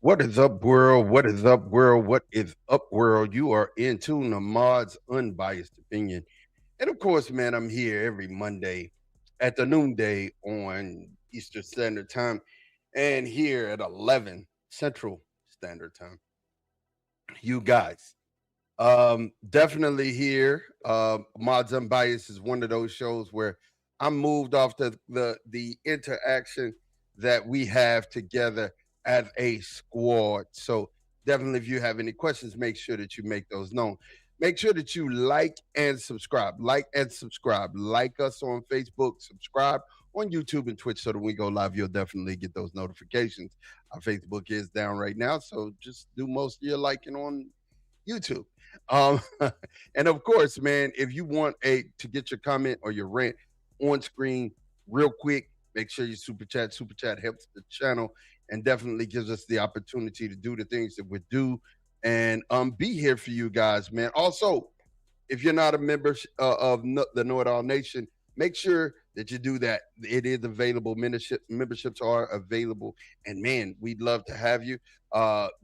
What is up, world? What is up, world? What is up, world? You are into Namad's Unbiased Opinion. And of course, man, I'm here every Monday at the noonday on Eastern Standard Time and here at 11 Central Standard Time. You guys, definitely here. Mods Unbiased is one of those shows where I'm moved off the interaction that we have together as a squad. So definitely, if you have any questions, make sure that you make those known. Make sure that you like and subscribe. Like and subscribe. Like us on Facebook. Subscribe on YouTube and Twitch so that when we go live, you'll definitely get those notifications. Our Facebook is down right now, so just do most of your liking on YouTube. Um, and of course, man, if you want to get your comment or your rant on screen real quick, make sure you super chat. Super chat helps the channel and definitely gives us the opportunity to do the things that we do and be here for you guys, man. Also, if you're not a member of the Know It All Nation, make sure that you do that. It is available. Memberships are available, and man, we'd love to have you.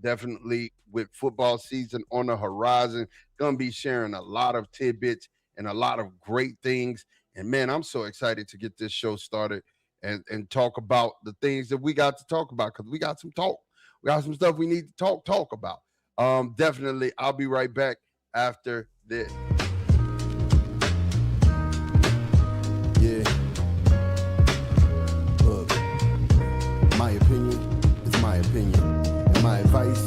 Definitely with football season on the horizon, gonna be sharing a lot of tidbits and a lot of great things. And man, I'm so excited to get this show started and talk about the things that we got to talk about because we got some talk. We got some stuff we need to talk about. Definitely, I'll be right back after this. Yeah, look, my opinion is my opinion, and my advice,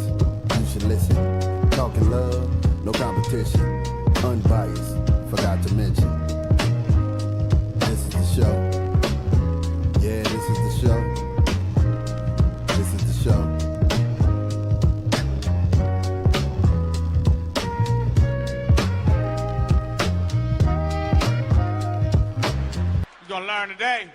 you should listen. Talking love, no competition, unbiased, forgot to mention. This is the show. Yeah, this is the show. This is the show. Gonna learn today.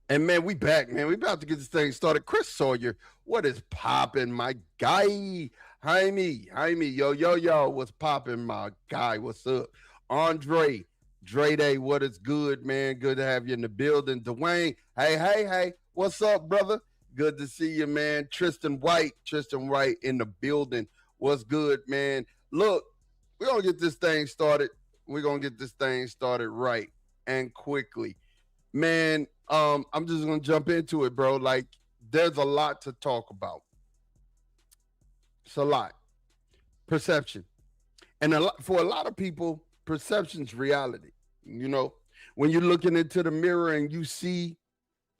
And man, we back, man. We about to get this thing started. Chris Sawyer, what is popping, my guy? Jaime, yo, what's popping, my guy? What's up? Andre, Dre Day, what is good, man? Good to have you in the building. Dwayne, hey, what's up, brother? Good to see you, man. Tristan White in the building. What's good, man? Look, we're gonna get this thing started. We're gonna get this thing started right and quickly. Man, I'm just gonna jump into it, bro. Like, there's a lot to talk about. It's a lot. Perception. And for a lot of people, perception's reality. You know, when you're looking into the mirror and you see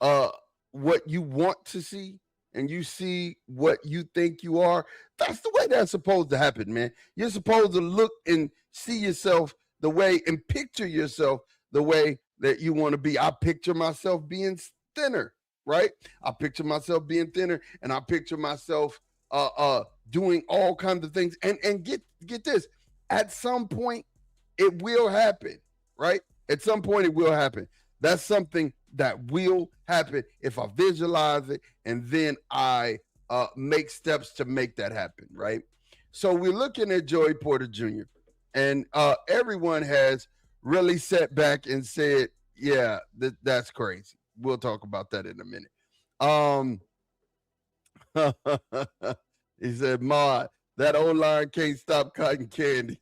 uh what you want to see and you see what you think you are, that's the way that's supposed to happen, man. You're supposed to look and see yourself the way and picture yourself the way that you want to be. I picture myself being thinner, right? I picture myself being thinner and I picture myself doing all kinds of things. And get this, at some point it will happen, right? At some point it will happen. That's something that will happen if I visualize it and then I make steps to make that happen, right? So we're looking at Joey Porter Jr. and everyone has really sat back and said, "Yeah, that's crazy." We'll talk about that in a minute. Um, he said, "Ma, that old line can't stop cotton candy."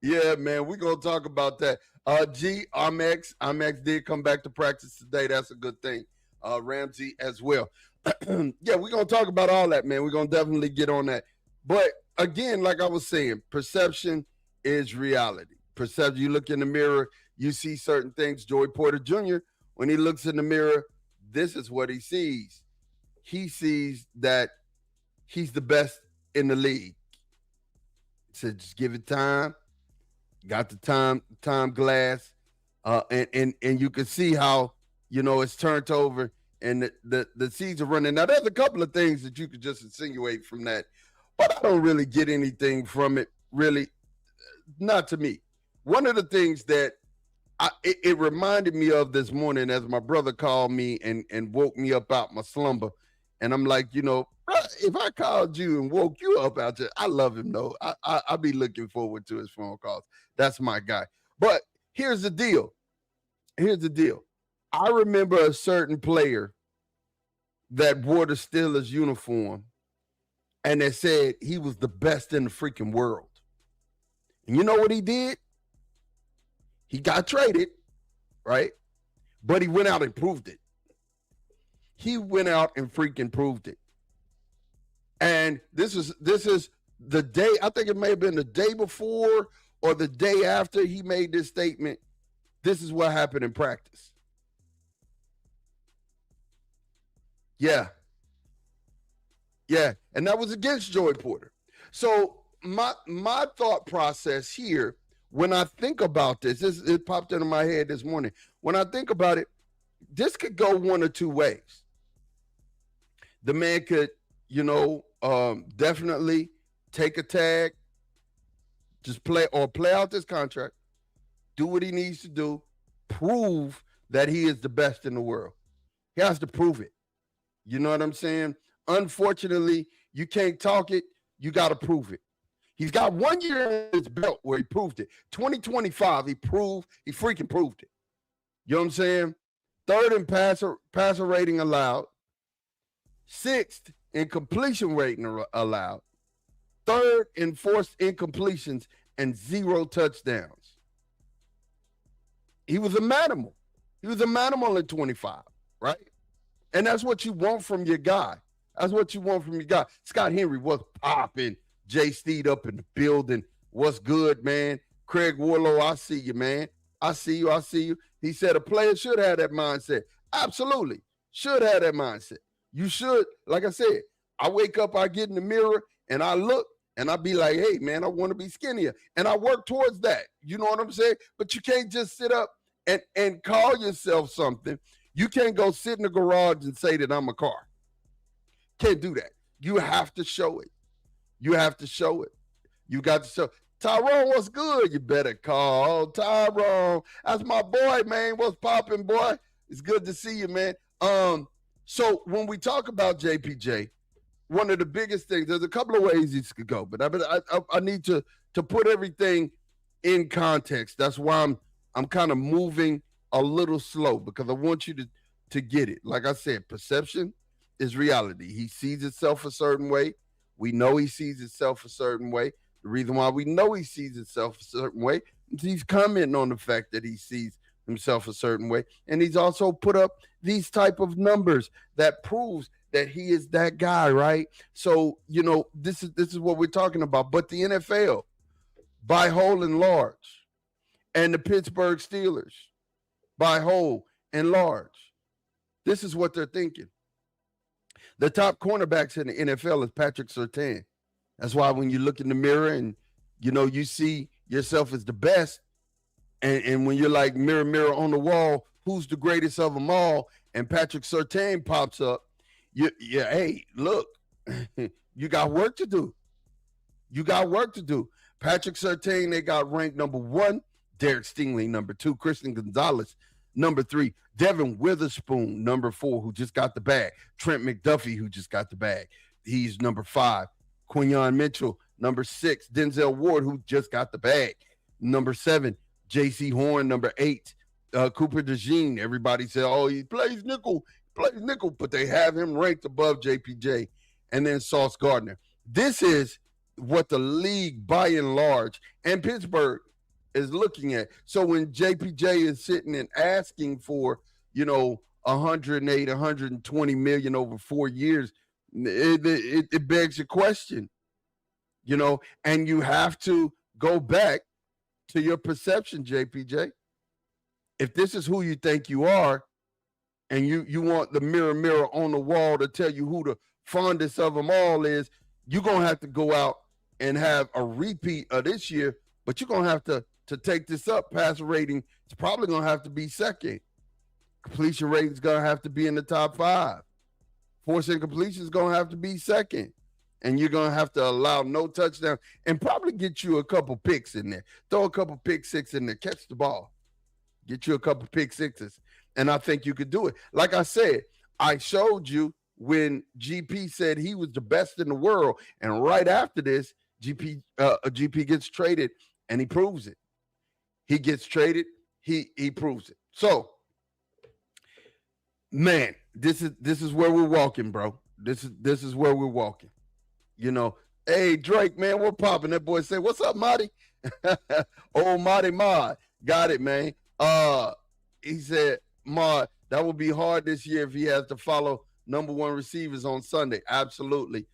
Yeah, man, we're gonna talk about that. Amex did come back to practice today. That's a good thing. Ramsey as well. Yeah, we're gonna talk about all that, man. We're gonna definitely get on that. But again, like I was saying, perception is reality. Perception. You look in the mirror, you see certain things. Joey Porter Jr., when he looks in the mirror, this is what he sees. He sees that he's the best in the league. So just give it time. Got the time glass, and you can see how it's turned over and the seeds are running. Now there's a couple of things that you could just insinuate from that, but I don't really get anything from it. Really, not to me. One of the things that it reminded me of this morning as my brother called me and woke me up out my slumber, and I'm like, if I called you and woke you up out there, I love him though. I'll be looking forward to his phone calls. That's my guy. But here's the deal. I remember a certain player that wore the Steelers uniform and that said he was the best in the freaking world. And you know what he did? He got traded, right? But he went out and proved it. He went out and freaking proved it. And this is the day, I think it may have been the day before or the day after he made this statement. This is what happened in practice. Yeah. Yeah. And that was against Joey Porter. So my thought process here, when I think about this, it popped into my head this morning. When I think about it, this could go one or two ways. The man could, definitely take a tag, just play out this contract, do what he needs to do, prove that he is the best in the world. He has to prove it. You know what I'm saying? Unfortunately, you can't talk it. You got to prove it. He's got 1 year in his belt where he proved it. 2025, he freaking proved it. You know what I'm saying? Third in passer rating allowed. Sixth in completion rating allowed. Third in forced incompletions and 0 touchdowns. He was a manimal. He was a manimal in 25, right? And that's what you want from your guy. That's what you want from your guy. Scott Henry was popping. Jay Steed up in the building. What's good, man? Craig Warlow, I see you, man. I see you. He said a player should have that mindset. Absolutely. Should have that mindset. You should, like I said, I wake up, I get in the mirror, and I look, and I be like, hey, man, I want to be skinnier. And I work towards that. You know what I'm saying? But you can't just sit up and call yourself something. You can't go sit in the garage and say that I'm a car. Can't do that. You have to show it. You have to show it. You got to show. Tyrone, what's good? You better call Tyrone. That's my boy, man. What's popping, boy? It's good to see you, man. So when we talk about JPJ, one of the biggest things, there's a couple of ways this could go, but I need to put everything in context. That's why I'm kind of moving a little slow, because I want you to get it. Like I said, perception is reality. He sees himself a certain way. We know he sees himself a certain way. The reason why we know he sees himself a certain way is he's commenting on the fact that he sees himself a certain way. And he's also put up these type of numbers that proves that he is that guy, right? So, this is what we're talking about. But the NFL, by whole and large, and the Pittsburgh Steelers, by whole and large, this is what they're thinking. The top cornerbacks in the NFL is Patrick Surtain. That's why when you look in the mirror and, you see yourself as the best, and when you're like, mirror, mirror on the wall, who's the greatest of them all? And Patrick Surtain pops up. Hey, look, you got work to do. You got work to do. Patrick Surtain, they got ranked number 1. Derek Stingley, number 2. Christian Gonzalez, number 3. Devin Witherspoon, number 4, who just got the bag. Trent McDuffie, who just got the bag. He's number 5. Quinyon Mitchell, number 6. Denzel Ward, who just got the bag. Number 7. J.C. Horn, number 8. Cooper DeJean, everybody said, oh, he plays nickel, but they have him ranked above JPJ. And then Sauce Gardner. This is what the league, by and large, and Pittsburgh is looking at. So when JPJ is sitting and asking for, 108, 120 million over 4 years, it begs a question, and you have to go back to your perception, JPJ. If this is who you think you are, and you want the mirror, mirror on the wall to tell you who the fondest of them all is, you're going to have to go out and have a repeat of this year, but you're going to have to take this up. Passer rating, it's probably going to have to be second. Completion rating is going to have to be in the top 5. Force incompletion is going to have to be second. And you're going to have to allow no touchdown and probably get you a couple picks in there. Throw a couple pick 6 in there. Catch the ball. Get you a couple pick 6s. And I think you could do it. Like I said, I showed you when GP said he was the best in the world. And right after this, GP gets traded and he proves it. He gets traded. He proves it. So, man, This is where we're walking, bro. This is where we're walking. You know, hey Drake, man, what popping? That boy say, "What's up, Marty?" Old Marty Mod, got it, man. He said, Mod, that will be hard this year if he has to follow number one receivers on Sunday. Absolutely.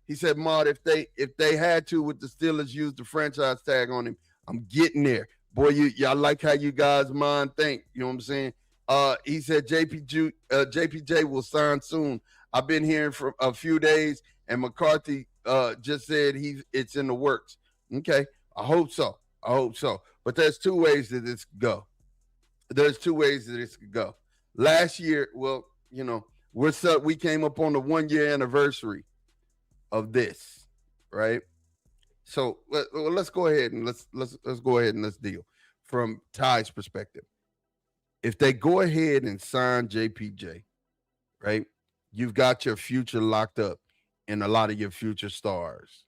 He said, Mod, if they had to with the Steelers use the franchise tag on him, I'm getting there. Boy, y'all like how you guys mind think. You know what I'm saying? He said JPJ will sign soon. I've been hearing for a few days, and McCarthy just said it's in the works. Okay, I hope so. I hope so. But there's two ways that this could go. There's two ways that this could go. Last year, well, we came up on the 1 year anniversary of this, right? So let's go ahead and let's go ahead and let's deal from Ty's perspective. If they go ahead and sign JPJ, right, you've got your future locked up in a lot of your future stars.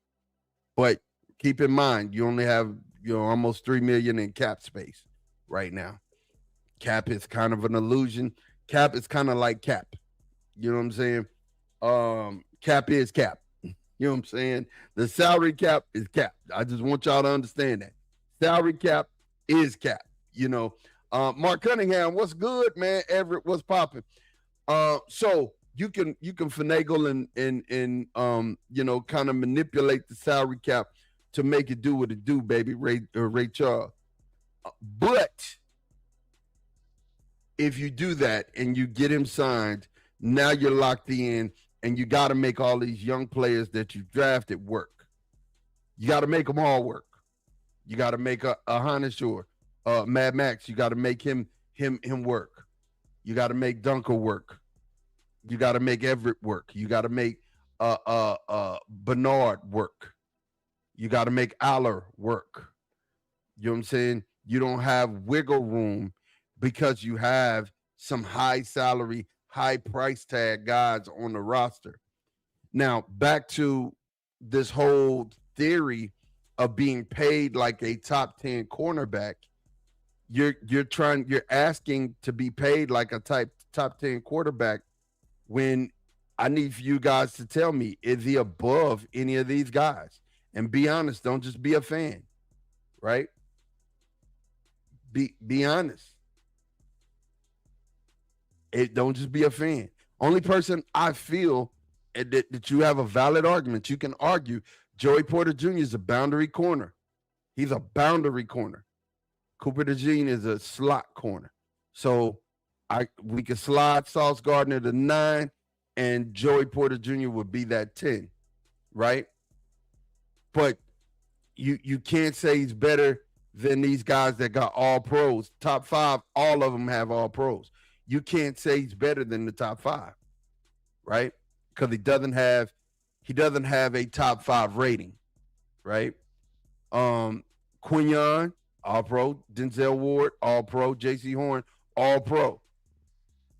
But keep in mind, you only have almost 3 million in cap space right now. Cap is kind of an illusion. Cap is kind of like cap. You know what I'm saying? Cap is cap. You know what I'm saying? The salary cap is cap. I just want y'all to understand that. Salary cap is cap. Mark Cunningham, what's good, man? Everett, what's popping? So you can finagle and kind of manipulate the salary cap to make it do what it do, baby. Ray Charles. But if you do that and you get him signed, now you're locked in, and you got to make all these young players that you drafted work. You got to make them all work. You got to make a Hanashore, Mad Max. You got to make him work. You got to make Dunker work. You got to make Everett work. You got to make Bernard work. You got to make Aller work. You know what I'm saying? You don't have wiggle room because you have some high salary, high price tag guys on the roster. Now, back to this whole theory of being paid like a top 10 cornerback. You're asking to be paid like a top 10 quarterback when I need for you guys to tell me, is he above any of these guys? And be honest, don't just be a fan, right? Be honest. Don't just be a fan. Only person I feel that you have a valid argument, you can argue, Joey Porter Jr. is a boundary corner. He's a boundary corner. Cooper DeJean is a slot corner. So we could slide Sauce Gardner to 9, and Joey Porter Jr. would be that 10, right? But you can't say he's better than these guys that got all pros. Top 5, all of them have all pros. You can't say he's better than the top 5, right? Because he doesn't have a top 5 rating, right? Quinyon, all pro. Denzel Ward, all pro. J.C. Horn, all pro.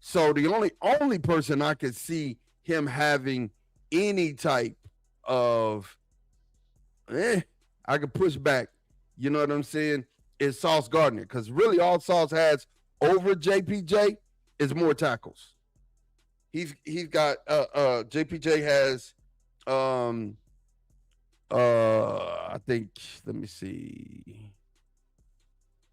So the only person I could see him having any type of I could push back, you know what I'm saying, is Sauce Gardner. Because really all Sauce has over JPJ is more tackles. He's got JPJ has I think, let me see.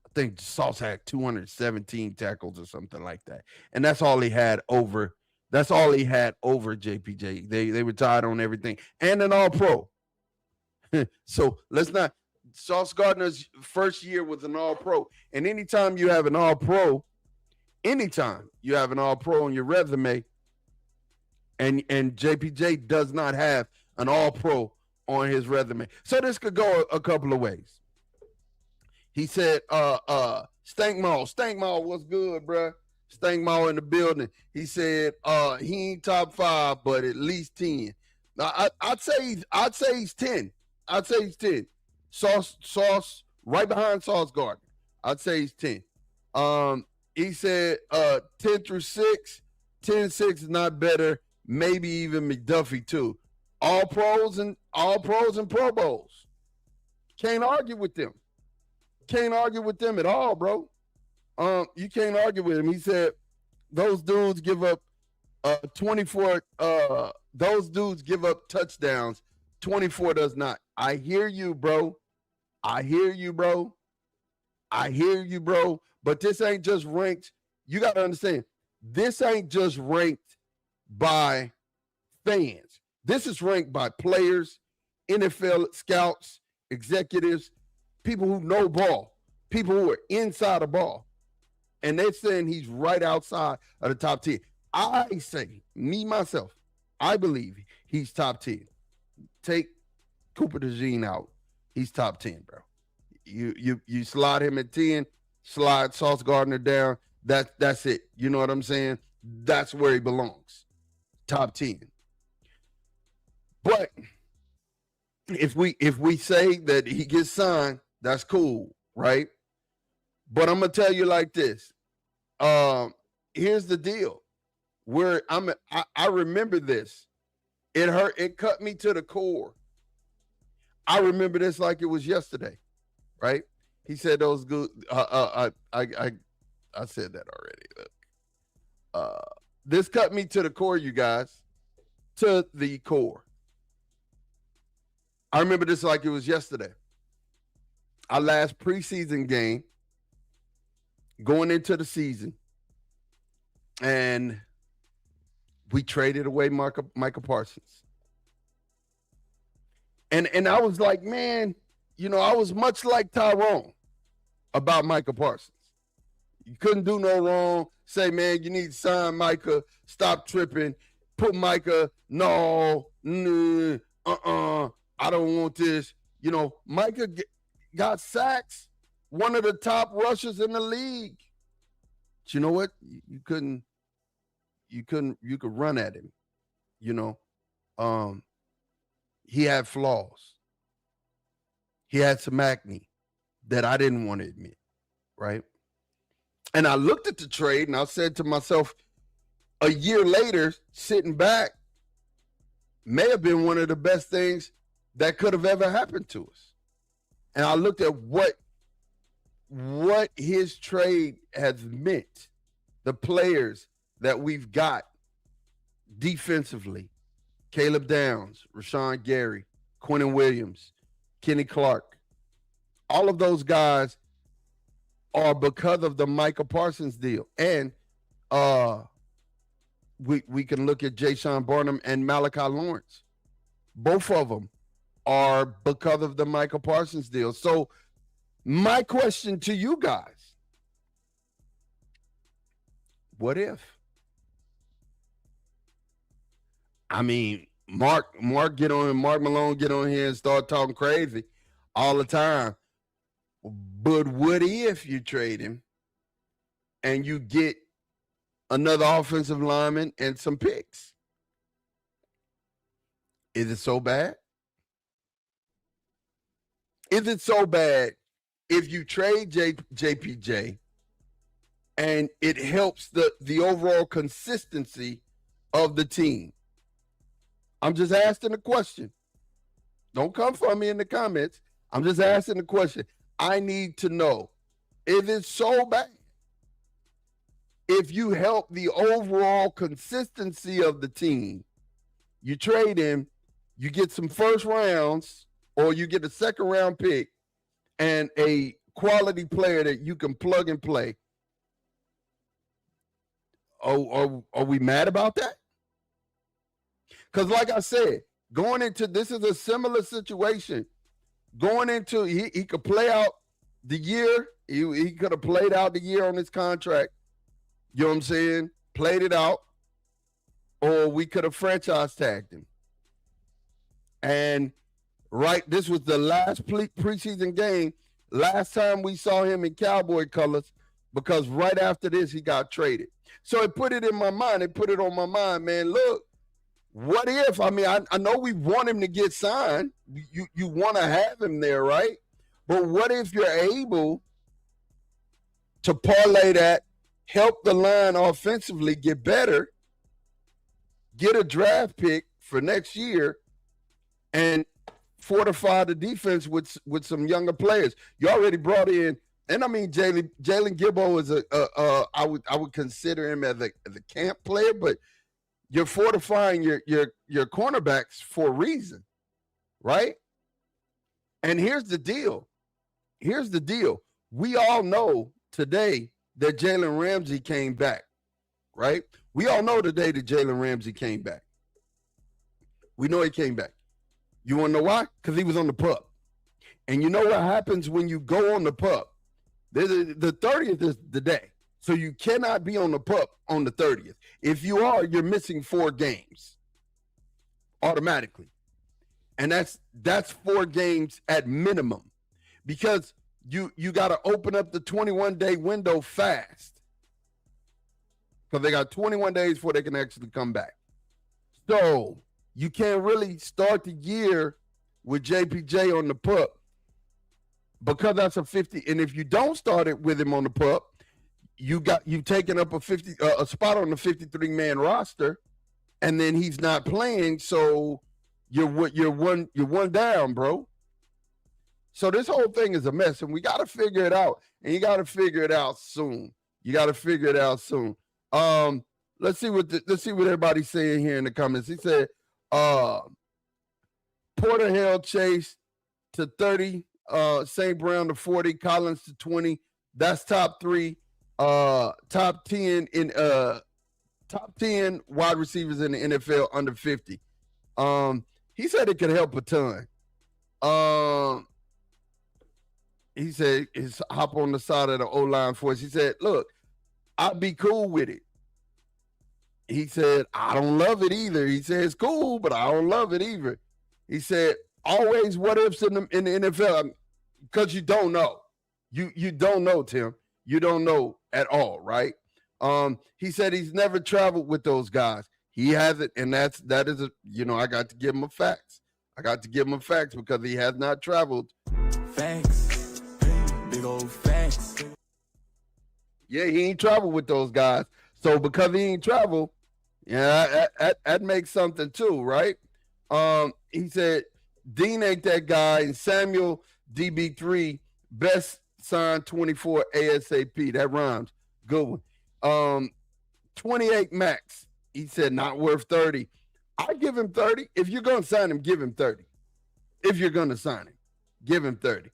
I think Sauce had 217 tackles or something like that. And that's all he had over JPJ. They retired on everything. And an all pro. So let's not. Sauce Gardner's first year was an all pro. And anytime you have an all pro on your resume, and JPJ does not have an all pro on his resume. So this could go a couple of ways. He said, Stank Mall, what's good, bruh? Stank Mall in the building. He said, he ain't top 5, but at least 10. Now, I'd say he's 10. I'd say he's 10. Sauce, right behind Sauce Gardner. I'd say he's 10. He said 10 through 6. 10, 6 is not better. Maybe even McDuffie too. All pros and Pro Bowls. Can't argue with them. Can't argue with them at all, bro. You can't argue with him. He said those dudes give up 24, those dudes give up touchdowns. 24 does not. I hear you, bro. I hear you, bro. I hear you, bro. But this ain't just ranked. You got to understand, this ain't just ranked by fans. This is ranked by players, NFL scouts, executives, people who know ball, people who are inside the ball. And they're saying he's right outside of the top 10. I say, me, myself, I believe he's top 10. Take Cooper DeJean out. He's top 10, bro. You slide him at 10, slide Sauce Gardner down. That's it. You know what I'm saying? That's where he belongs. Top 10. But if we say that he gets signed, that's cool, right? But I'm gonna tell you like this. Here's the deal. I remember this. It hurt. It cut me to the core. I remember this like it was yesterday, right? He said those good. I said that already. Look, this cut me to the core, you guys. To the core. I remember this like it was yesterday. Our last preseason game, going into the season, and we traded away Micah Parsons. And I was like, man, you know, I was much like Tyrone about Micah Parsons. You couldn't do no wrong. Say, man, you need to sign Micah. Stop tripping. Put Micah, no, I don't want this. You know, Micah got sacks, one of the top rushers in the league. But you know what? You could run at him. You know, he had flaws. He had some acne that I didn't want to admit, right? And I looked at the trade and I said to myself, a year later, sitting back, may have been one of the best things that could have ever happened to us. And I looked at what his trade has meant, the players that we've got defensively, Caleb Downs, Rashawn Gary, Quentin Williams, Kenny Clark. All of those guys are because of the Micah Parsons deal. And we can look at Jaysean Barnum and Malachi Lawrence. Both of them are because of the Micah Parsons deal. So my question to you guys, what if? I mean, Mark Malone get on here and start talking crazy all the time. But what if you trade him and you get another offensive lineman and some picks? Is it so bad? Is it so bad if you trade JPJ and it helps the overall consistency of the team? I'm just asking the question. Don't come for me in the comments. I'm just asking the question. I need to know, is it so bad if you help the overall consistency of the team? You trade him, you get some first rounds, or you get a second round pick and a quality player that you can plug and play. Are we mad about that? Because like I said, going into this is a similar situation. Going into, he could play out the year. He could have played out the year on his contract. You know what I'm saying? Played it out. Or we could have franchise tagged him. And this was the last preseason game. Last time we saw him in Cowboy colors, because right after this, he got traded. So it put it in my mind. It put it on my mind, man. Look, what if? I mean, I know we want him to get signed. You want to have him there, right? But what if you're able to parlay that, help the line offensively get better, get a draft pick for next year, and fortify the defense with some younger players? You already brought in, and I mean, Jalen Gilbo is I would consider him as a camp player, but you're fortifying your cornerbacks for a reason, right? And here's the deal. Here's the deal. We all know today that Jalen Ramsey came back, right? We all know today that Jalen Ramsey came back. We know he came back. You want to know why? Because he was on the pup. And you know what happens when you go on the pup? The 30th is the day. So you cannot be on the pup on the 30th. If you are, you're missing 4 games automatically. And that's 4 games at minimum, because you got to open up the 21-day window fast, because they got 21 days before they can actually come back. So you can't really start the year with JPJ on the pup, because that's a 50. And if you don't start it with him on the pup, you've taken up a spot on the 53-man roster, and then he's not playing. So you're one down, bro. So this whole thing is a mess, and we got to figure it out. And you got to figure it out soon. Let's see what everybody's saying here in the comments. He said, Porter held Chase to 30, St. Brown to 40, Collins to 20. That's top 3, top 10 in top 10 wide receivers in the NFL under 50. He said it could help a ton. He said his hop on the side of the O-line for us. He said, look, I'd be cool with it. He said, I don't love it either. He said, it's cool, but I don't love it either. He said, always what ifs in the NFL, because you don't know. You don't know, Tim. You don't know at all, right? He said he's never traveled with those guys. He hasn't, and that is I got to give him a facts. Because he has not traveled. Facts. Big old facts. Yeah, he ain't traveled with those guys. So because he ain't traveled, that makes something too, right? He said Dean ain't that guy, and Samuel DB3 best signed 24 ASAP. That rhymes. Good one. 28 max. He said not worth 30. I give him 30. If you're gonna sign him, give him 30. If you're gonna sign him, give him 30.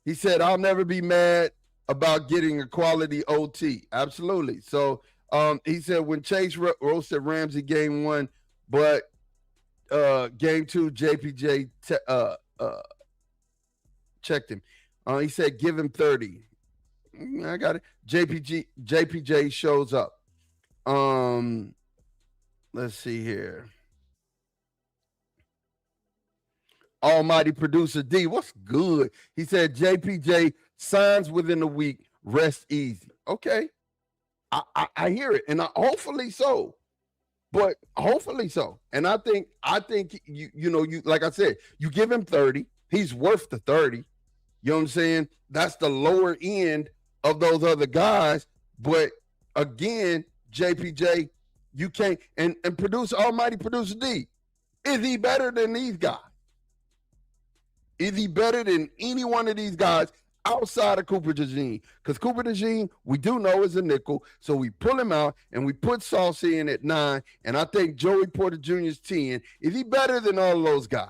He said I'll never be mad about getting a quality OT. Absolutely. So he said when Chase roasted Ramsey game 1, but game 2 JPJ checked him. He said give him 30. I got it. JPJ shows up. Let's see here. Almighty producer D, what's good? He said JPJ signs within a week, rest easy. Okay. I hear it, and hopefully so. But hopefully so. And I think you like I said, you give him 30, he's worth the 30. You know what I'm saying? That's the lower end of those other guys. But again, JPJ, you can't, and producer, almighty producer D, is he better than these guys? Is he better than any one of these guys outside of Cooper DeJean? Because Cooper DeJean, we do know, is a nickel. So we pull him out and we put Saucy in at 9. And I think Joey Porter Jr. is 10. Is he better than all of those guys?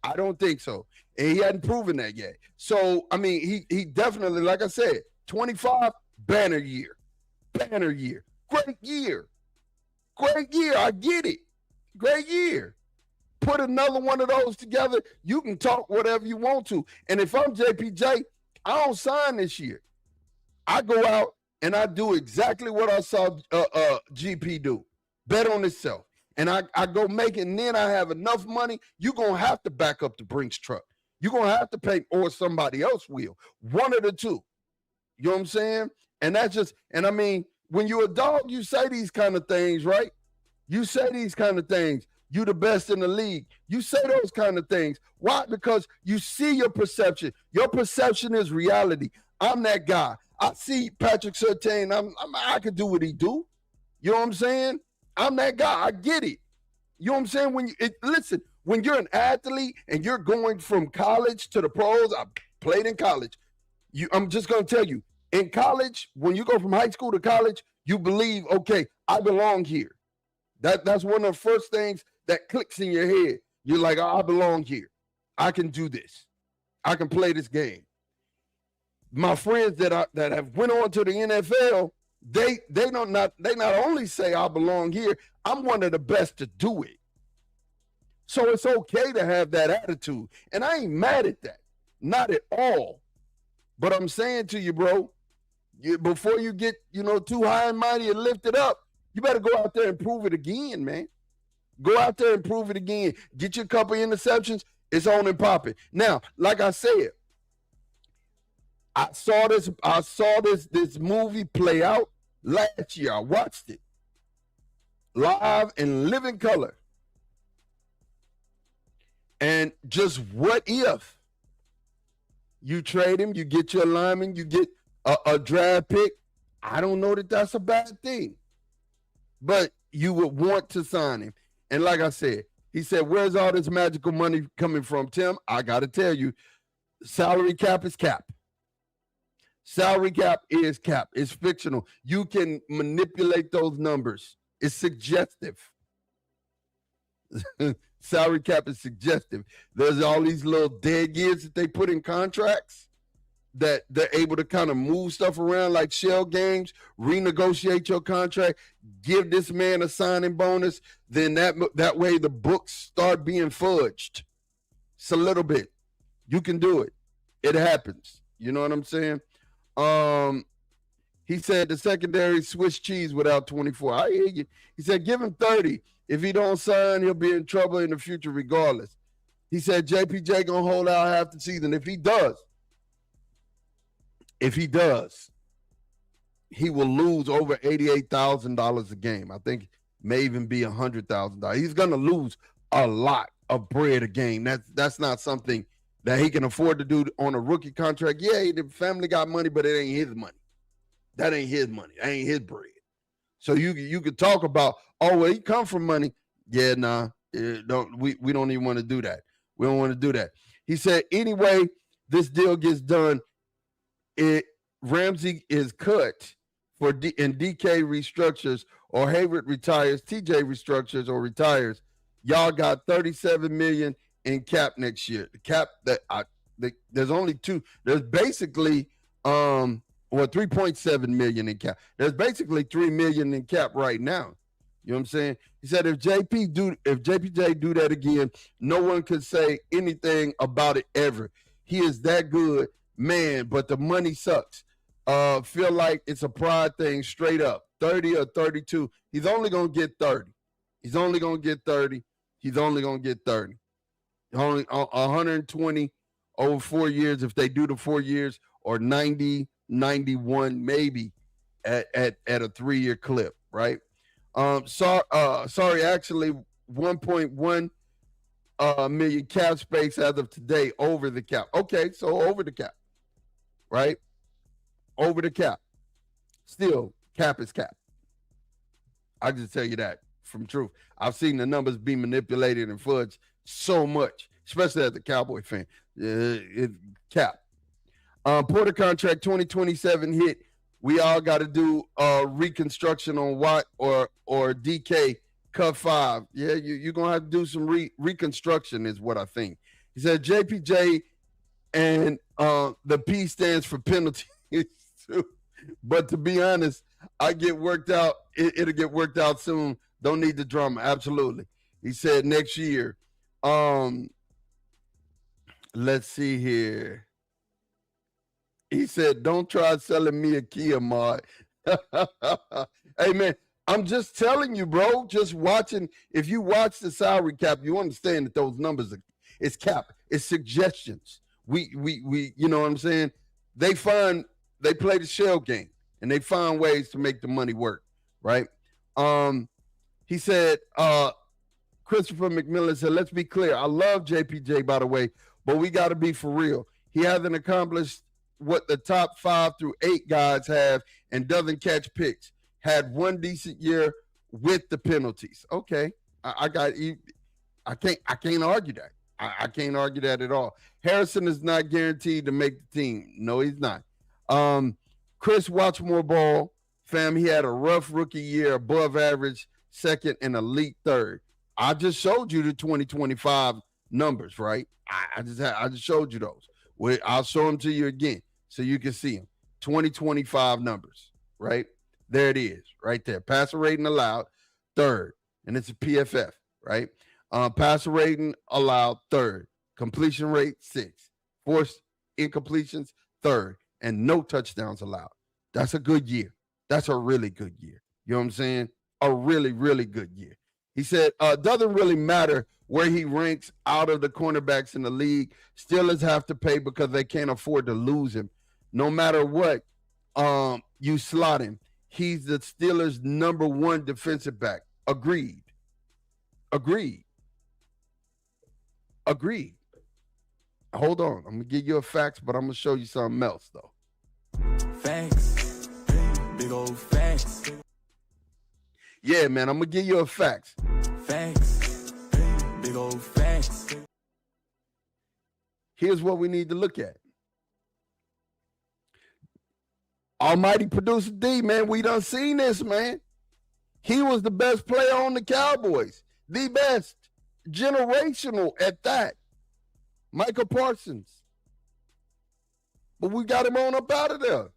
I don't think so. And he hadn't proven that yet. So, I mean, he definitely, like I said, 25, banner year. Banner year. Great year. Great year. I get it. Great year. Put another one of those together, you can talk whatever you want to. And if I'm JPJ, I don't sign this year. I go out and I do exactly what I saw GP do. Bet on itself. And I go make it, and then I have enough money. You're going to have to back up the Brinks truck. You're going to have to pay, or somebody else will. One of the two. You know what I'm saying? And that's just, and I mean, when you're a dog, you say these kind of things, right? You say these kind of things. You the best in the league. You say those kind of things. Why? Because you see your perception. Your perception is reality. I'm that guy. I see Patrick Surtain. I could do what he do. You know what I'm saying? I'm that guy. I get it. You know what I'm saying? Listen, when you're an athlete and you're going from college to the pros, I played in college. I'm just going to tell you, in college, when you go from high school to college, you believe, okay, I belong here. That's one of the first things that clicks in your head. You're like, oh, I belong here. I can do this. I can play this game. My friends that have went on to the NFL, they not only say I belong here, I'm one of the best to do it. So it's okay to have that attitude. And I ain't mad at that. Not at all. But I'm saying to you, bro, before you get, too high and mighty and lift it up, you better go out there and prove it again, man. Go out there and prove it again. Get you a couple interceptions. It's on and popping. Now, like I said, I saw this movie play out last year. I watched it live in living color. And just what if you trade him, you get your lineman, you get a draft pick? I don't know that that's a bad thing, but you would want to sign him. And like I said, he said, where's all this magical money coming from, Tim? I got to tell you, salary cap is cap. Salary cap is cap. It's fictional. You can manipulate those numbers. It's suggestive. Salary cap is suggestive. There's all these little dead years that they put in contracts that they're able to kind of move stuff around like shell games, renegotiate your contract, give this man a signing bonus. Then that way the books start being fudged. It's a little bit. You can do it. It happens. You know what I'm saying? He said the secondary Swiss cheese without 24. I hear you. He said give him 30. If he don't sign, he'll be in trouble in the future regardless. He said JPJ gonna hold out half the season. If he does, he will lose over $88,000 a game. I think may even be $100,000. He's gonna lose a lot of bread a game. That's not something that he can afford to do on a rookie contract. Yeah, the family got money, but it ain't his money. That ain't his money. That ain't his bread. So you could talk about, oh, well, he come from money. Yeah, nah, we don't even want to do that. We don't want to do that. He said, anyway, this deal gets done, Ramsey is cut and DK restructures or Hayward retires, TJ restructures or retires. Y'all got $37 million in cap next year. The cap there's only two. There's basically 3.7 million in cap. There's basically $3 million in cap right now. You know what I'm saying? He said if JPJ do that again, no one could say anything about it ever. He is that good, man, but the money sucks. Feel like it's a pride thing straight up. 30 or 32. He's only gonna get 30. He's only gonna get 30. He's only gonna get 30. Only 120 over 4 years if they do the 4 years, or 90, 91 maybe at a 3-year clip, right? Sorry, actually 1.1 million cap space as of today over the cap. Okay, so over the cap, right? Over the cap. Still, cap is cap. I just tell you that from truth. I've seen the numbers be manipulated and fudged so much, especially as a Cowboy fan. Cap. Porter contract 2027 hit. We all got to do reconstruction on Watt or DK cut 5. Yeah, you're going to have to do some reconstruction is what I think. He said JPJ and the P stands for penalties too. But to be honest, I get worked out. It'll get worked out soon. Don't need the drama. Absolutely. He said next year. Let's see here. He said, don't try selling me a Kia, Mod. Hey, man, I'm just telling you, bro, just watching. If you watch the salary cap, you understand that those numbers it's cap. It's suggestions. We you know what I'm saying? They play the shell game, and they find ways to make the money work, right? He said, Christopher McMillan said, let's be clear. I love JPJ, by the way, but we got to be for real. He hasn't accomplished what the top 5 through 8 guys have and doesn't catch picks. Had one decent year with the penalties. Okay. I got you. I can't argue that. I can't argue that at all. Harrison is not guaranteed to make the team. No, he's not. Chris Watchmore ball, fam, he had a rough rookie year, above average, second, and elite third. I just showed you the 2025 numbers, right? I just showed you those. I'll show them to you again so you can see them. 2025 numbers, right? There it is, right there. Passer rating allowed, third, and it's a PFF, right? Passer rating allowed, third. Completion rate, 6. Forced incompletions, third, and no touchdowns allowed. That's a good year. That's a really good year. You know what I'm saying? A really, really good year. He said, doesn't really matter where he ranks out of the cornerbacks in the league. Steelers have to pay because they can't afford to lose him. No matter what, you slot him. He's the Steelers' #1 defensive back. Agreed. Hold on. I'm going to give you a facts, but I'm going to show you something else, though. Facts. Big old facts. Yeah, man, I'm going to give you a facts. Facts. Big old facts. Here's what we need to look at. Almighty producer D, man, we done seen this, man. He was the best player on the Cowboys. The best. Generational at that. Michael Parsons. But we got him on up out of there.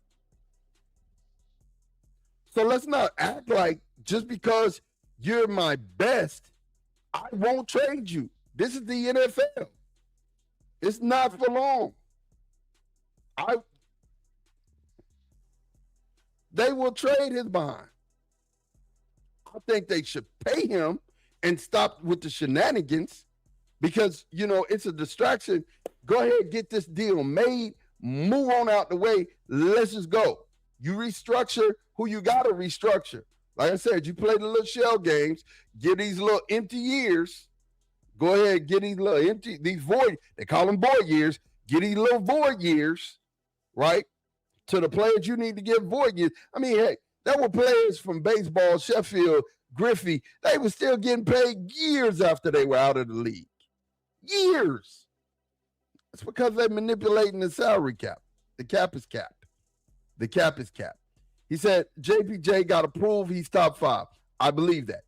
So let's not act like just because you're my best, I won't trade you. This is the NFL. It's not for long. They will trade his behind. I think they should pay him and stop with the shenanigans because, it's a distraction. Go ahead, get this deal made, move on out the way. Let's just go. You restructure who you got to restructure. Like I said, you play the little shell games, get these little empty years. Go ahead, get these little empty, these void, they call them void years. Get these little void years, right? To the players you need to give void years. I mean, hey, there were players from baseball, Sheffield, Griffey. They were still getting paid years after they were out of the league. Years. It's because they're manipulating the salary cap. The cap is capped. The cap is capped. He said, JPJ got to prove he's top 5. I believe that.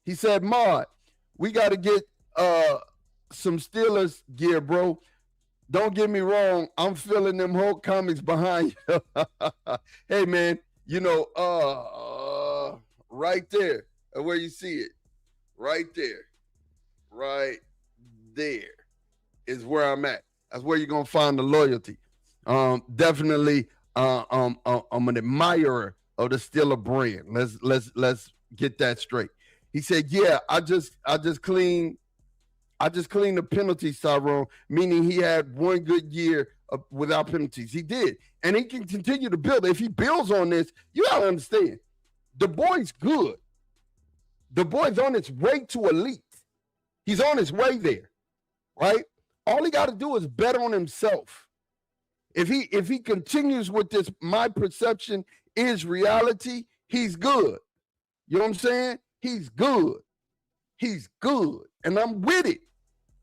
He said, Maud, we got to get some Steelers gear, bro. Don't get me wrong. I'm feeling them Hulk comics behind you. Hey, man, right there, where you see it, right there is where I'm at. That's where you're going to find the loyalty. Definitely, I'm an admirer of the Steeler brand. Let's get that straight. He said, yeah, I just cleaned the penalties, Tyrone, meaning he had one good year without penalties. He did. And he can continue to build. If he builds on this, you got to understand, the boy's good. The boy's on his way to elite. He's on his way there, right? All he got to do is bet on himself. If he continues with this, my perception is reality, he's good. You know what I'm saying? He's good. And I'm with it.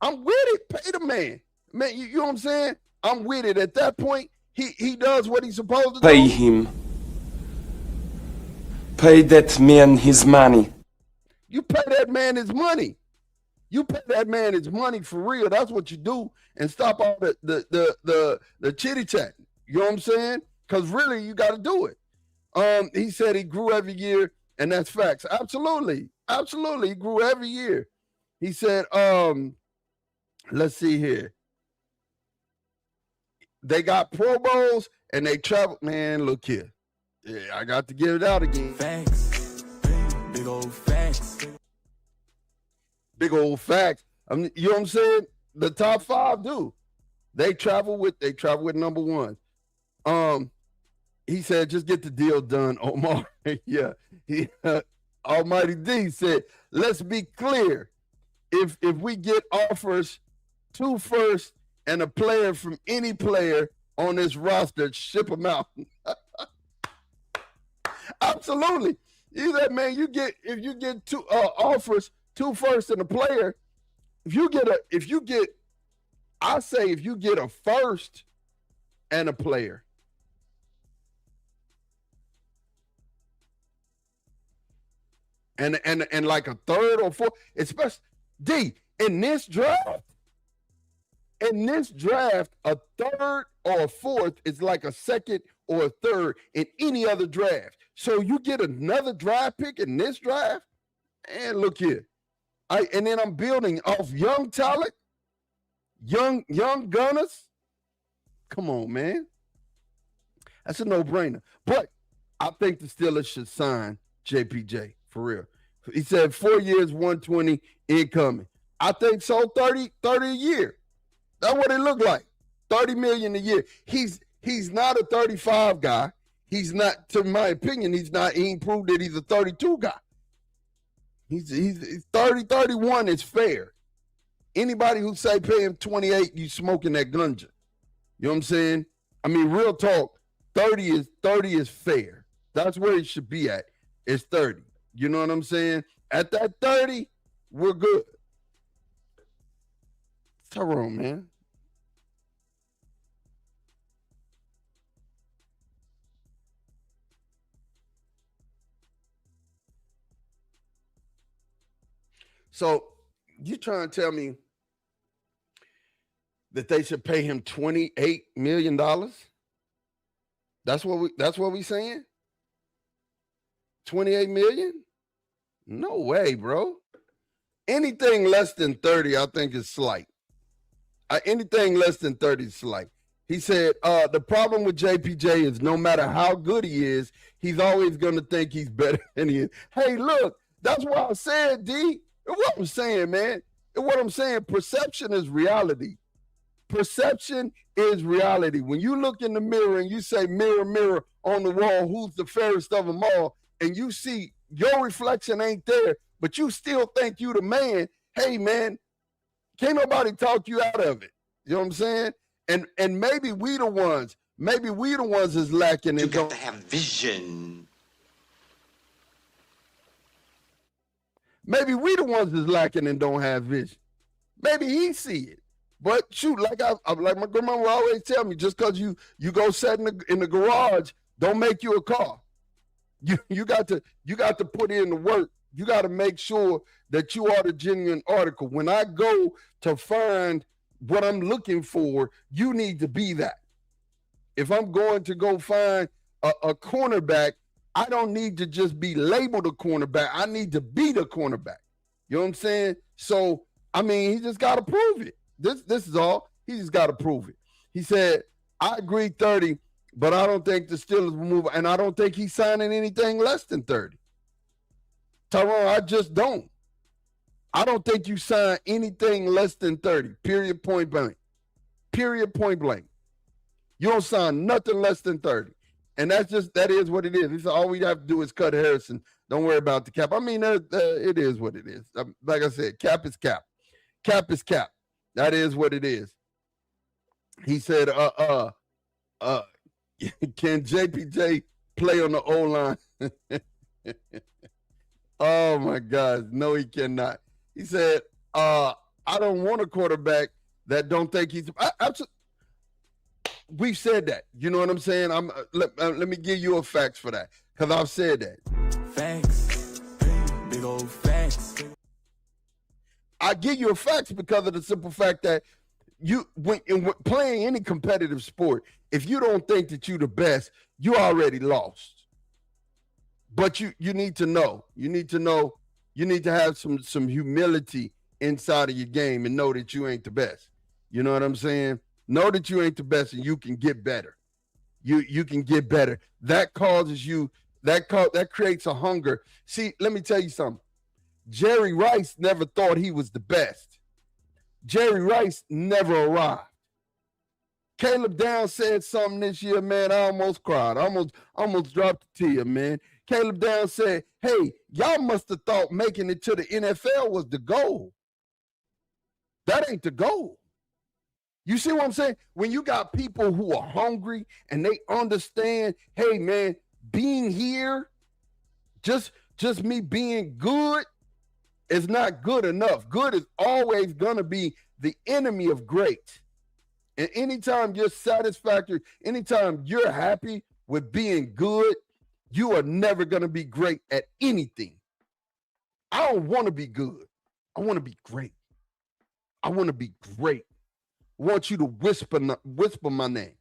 Pay the man. Man, you know what I'm saying? I'm with it. At that point, he does what he's supposed to do. Pay him. Pay that man his money. You pay that man his money. You pay that man his money for real. That's what you do. And stop all the chitty chat. You know what I'm saying? Because really, you got to do it. He said he grew every year, and that's facts. Absolutely. He grew every year. He said, let's see here. They got Pro Bowls and they travel. Man, look here. Yeah, I got to give it out again. Facts. Big old facts. Big old facts. You know what I'm saying? The top 5 do. They travel with #1. He said, just get the deal done, Omar. Yeah. Almighty D said, let's be clear. If we get offers 2 firsts and a player from any player on this roster, ship them out. Absolutely. You said, man, if you get 2 offers, 2 firsts and a player, if you get a first and a player, and like a third or fourth, especially in this draft, a third or a fourth is like a second or a third in any other draft. So you get another draft pick in this draft, and look here. And then I'm building off young talent, young gunners. Come on, man. That's a no-brainer. But I think the Steelers should sign JPJ for real. He said 4 years, 120 incoming. I think so. 30 a year. That's what it looked like. 30 million a year. He's not a 35 guy. He's not, to my opinion, he ain't proved that he's a 32 guy. He's 30, 31 is fair. Anybody who say pay him 28, you smoking that ganja. You know what I'm saying? I mean, real talk, 30 is fair. That's where it should be at. It's 30. You know what I'm saying? At that 30, we're good. Tyrone, man. So you trying to tell me that they should pay him $28 million? That's what we saying? 28 million? No way, bro. Anything less than 30, I think is slight. Anything less than 30 is slight. He said, the problem with JPJ is no matter how good he is, he's always going to think he's better than he is. Hey, look, that's what I said, D. What I'm saying, man. What I'm saying, perception is reality. Perception is reality. When you look in the mirror and you say, mirror, mirror on the wall, who's the fairest of them all, and you see your reflection ain't there, but you still think you the man, hey, man, can't nobody talk you out of it. You know what I'm saying? And maybe we the ones is lacking. You got to have vision. Maybe we the ones is lacking and don't have vision. Maybe he see it. But shoot, like my grandma would always tell me, just because you go sit in the garage, don't make you a car. You got to put in the work. You got to make sure that you are the genuine article. When I go to find what I'm looking for, you need to be that. If I'm going to go find a cornerback, I don't need to just be labeled a cornerback. I need to be the cornerback. You know what I'm saying? So, I mean, he just got to prove it. This is all. He just got to prove it. He said, I agree 30, but I don't think the Steelers will move, and I don't think he's signing anything less than 30. Tyrone, I just don't. I don't think you sign anything less than 30, period, point blank. Period, point blank. You don't sign nothing less than 30. And that is what it is. He said, all we have to do is cut Harrison. Don't worry about the cap. I mean, it is what it is. Like I said, cap is cap. Cap is cap. That is what it is. He said, can JPJ play on the O-line? Oh, my God. No, he cannot. He said, I don't want a quarterback that don't think he's we've said that. You know what I'm saying? Let me give you a facts for that, because I've said that. Facts. Big old facts. I give you a facts because of the simple fact that when playing any competitive sport, if you don't think that you're the best, you already lost. But you need to know. You need to have some humility inside of your game and know that you ain't the best. You know what I'm saying? Know that you ain't the best and you can get better. You can get better. That causes you, that creates a hunger. See, let me tell you something. Jerry Rice never thought he was the best. Jerry Rice never arrived. Caleb Downs said something this year, man. I almost cried. I almost dropped a tear, man. Caleb Downs said, hey, y'all must have thought making it to the NFL was the goal. That ain't the goal. You see what I'm saying? When you got people who are hungry and they understand, hey, man, being here, just me being good is not good enough. Good is always going to be the enemy of great. And anytime you're satisfactory, anytime you're happy with being good, you are never going to be great at anything. I don't want to be good. I want to be great. I want to be great. I want you to whisper my name.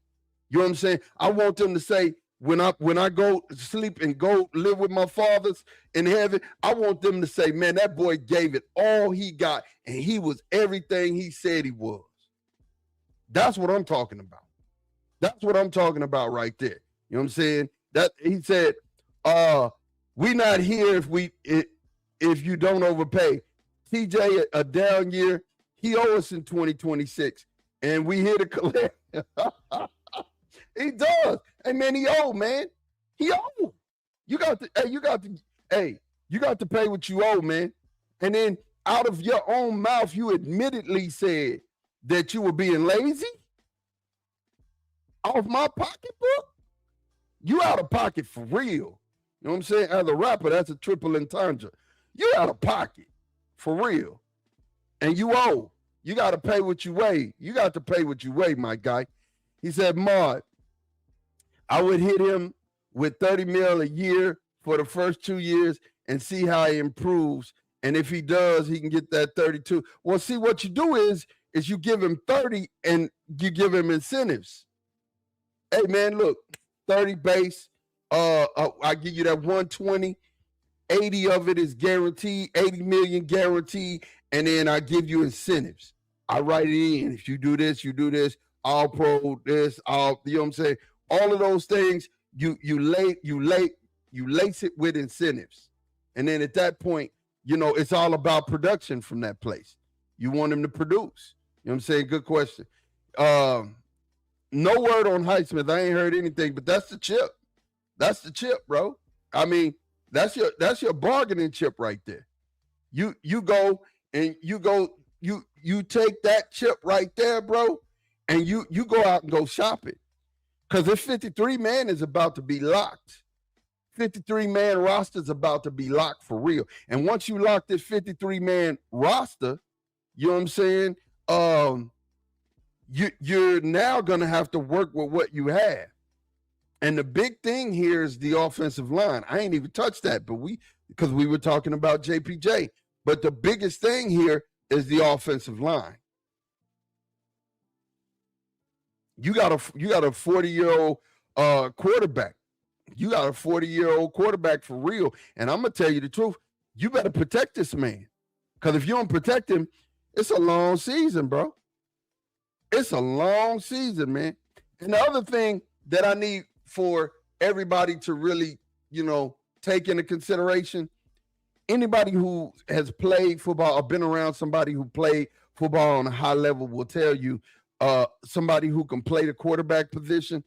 You know what I'm saying? I want them to say, when I go to sleep and go live with my fathers in heaven, I want them to say, man, that boy gave it all he got, and he was everything he said he was. That's what I'm talking about. That's what I'm talking about right there. You know what I'm saying? That he said, we not here if you don't overpay. TJ, a down year, he owes us in 2026, and we here to collect. He does. Hey man, he owe, man. He owe. You got to pay what you owe, man. And then out of your own mouth, you admittedly said that you were being lazy. Off my pocketbook? You out of pocket for real. You know what I'm saying? As a rapper, that's a triple entendre. You out of pocket for real. And you owe. You got to pay what you weigh. You got to pay what you weigh, my guy. He said, Maud, I would hit him with 30 mil a year for the first 2 years and see how he improves. And if he does, he can get that 32. Well, see, what you do is you give him 30 and you give him incentives. Hey, man, look, 30 base. I give you that 120. 80 of it is guaranteed, 80 million guaranteed. And then I give you incentives. I write it in. If you do this, all pro this, all, you know what I'm saying? All of those things, you lace it with incentives. And then at that point, you know, it's all about production from that place. You want them to produce. You know what I'm saying? Good question. No word on Highsmith. I ain't heard anything, but that's the chip. That's the chip, bro. I mean, that's your bargaining chip right there. You go and you take that chip right there, bro, and you go out and go shop it. Because this 53-man is about to be locked. 53-man roster is about to be locked for real. And once you lock this 53-man roster, you know what I'm saying? You're now going to have to work with what you have. And the big thing here is the offensive line. I ain't even touched that, because we were talking about JPJ. But the biggest thing here is the offensive line. You got a 40-year-old quarterback. You got a 40-year-old quarterback for real. And I'm going to tell you the truth. You better protect this man. Because if you don't protect him, it's a long season, bro. It's a long season, man. And the other thing that I need for everybody to really, you know, take into consideration, anybody who has played football or been around somebody who played football on a high level will tell you, somebody who can play the quarterback position,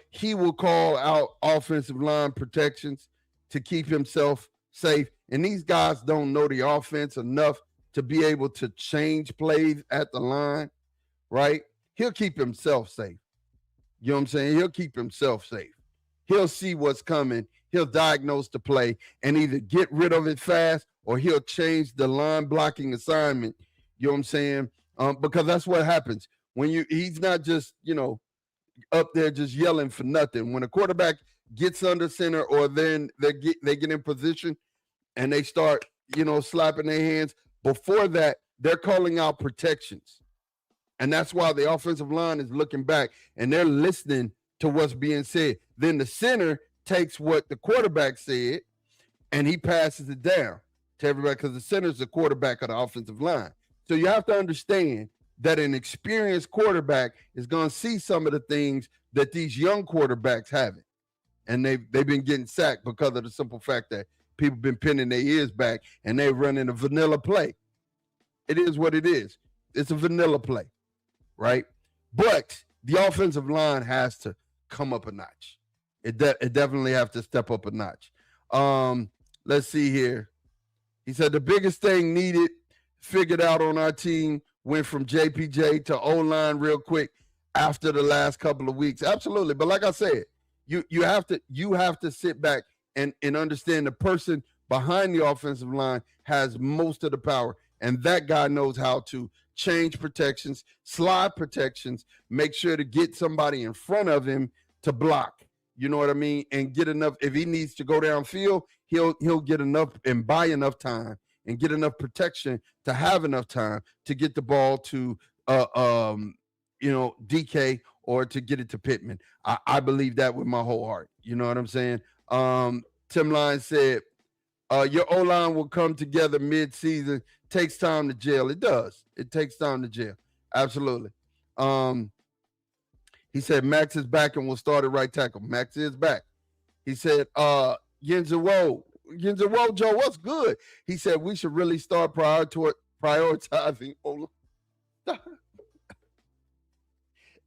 he will call out offensive line protections to keep himself safe. And these guys don't know the offense enough to be able to change plays at the line, right? He'll keep himself safe. You know what I'm saying? He'll keep himself safe. He'll see what's coming. He'll diagnose the play and either get rid of it fast or he'll change the line blocking assignment. You know what I'm saying? Because that's what happens. He's not just, you know, up there just yelling for nothing. When a quarterback gets under center or then they get in position and they start, you know, slapping their hands, before that, they're calling out protections. And that's why the offensive line is looking back and they're listening to what's being said. Then the center takes what the quarterback said and he passes it down to everybody because the center is the quarterback of the offensive line. So you have to understand that an experienced quarterback is going to see some of the things that these young quarterbacks haven't. And they've been getting sacked because of the simple fact that people been pinning their ears back and they're running a vanilla play. It is what it is. It's a vanilla play, right? But the offensive line has to come up a notch. It definitely have to step up a notch. Let's see here. He said the biggest thing needed, figured out on our team, went from JPJ to O-line real quick after the last couple of weeks. Absolutely. But like I said, you have to sit back and understand the person behind the offensive line has most of the power. And that guy knows how to change protections, slide protections, make sure to get somebody in front of him to block. You know what I mean? And get enough. If he needs to go downfield, he'll get enough and buy enough time and get enough protection to have enough time to get the ball to DK or to get it to Pittman. I believe that with my whole heart. You know what I'm saying? Tim Lyons said, your O-line will come together mid-season. Takes time to gel. It does. It takes time to gel. Absolutely. He said Max is back and will start at right tackle. Max is back. He said, Yinzer Joe, what's good? He said we should really start prioritizing O-line.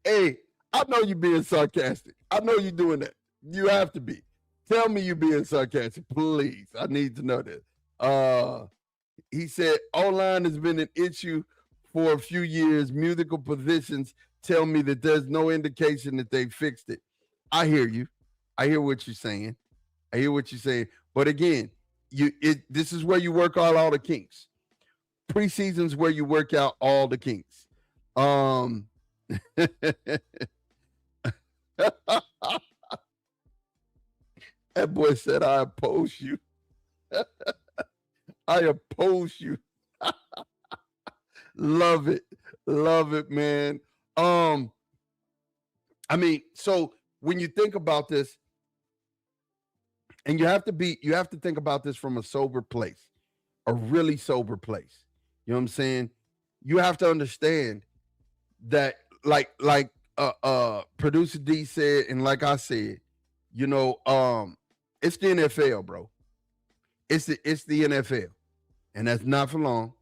Hey, I know you're being sarcastic. I know you're doing that. You have to be. Tell me you're being sarcastic, please. I need to know that. He said, O-line has been an issue for a few years. Musical positions tell me that there's no indication that they fixed it. I hear you. I hear what you're saying. But again, this is where you work out all the kinks. Preseason's where you work out all the kinks. That boy said, I oppose you. I oppose you. Love it, man. So when you think about this, and you have to think about this from a sober place, a really sober place. You know what I'm saying? You have to understand that, like producer D said, and like I said, it's the NFL, bro. It's the NFL, and that's not for long.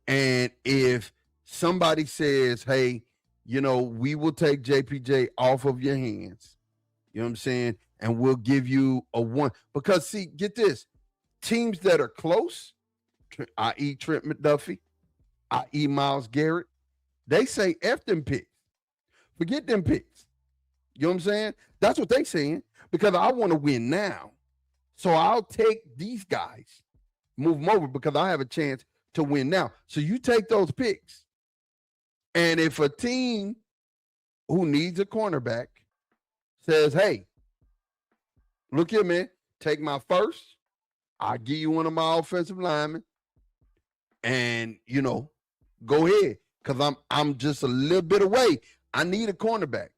And if somebody says, hey, we will take JPJ off of your hands, you know what I'm saying, and we'll give you a one. Because, see, get this. Teams that are close, i.e. Trent McDuffie, i.e. Myles Garrett, they say F them picks. Forget them picks. You know what I'm saying? That's what they saying, because I want to win now. So I'll take these guys, move them over, because I have a chance to win now. So you take those picks. And if a team who needs a cornerback says, hey, look here, man, take my first, I'll give you one of my offensive linemen, and, go ahead, because I'm just a little bit away. I need a cornerback.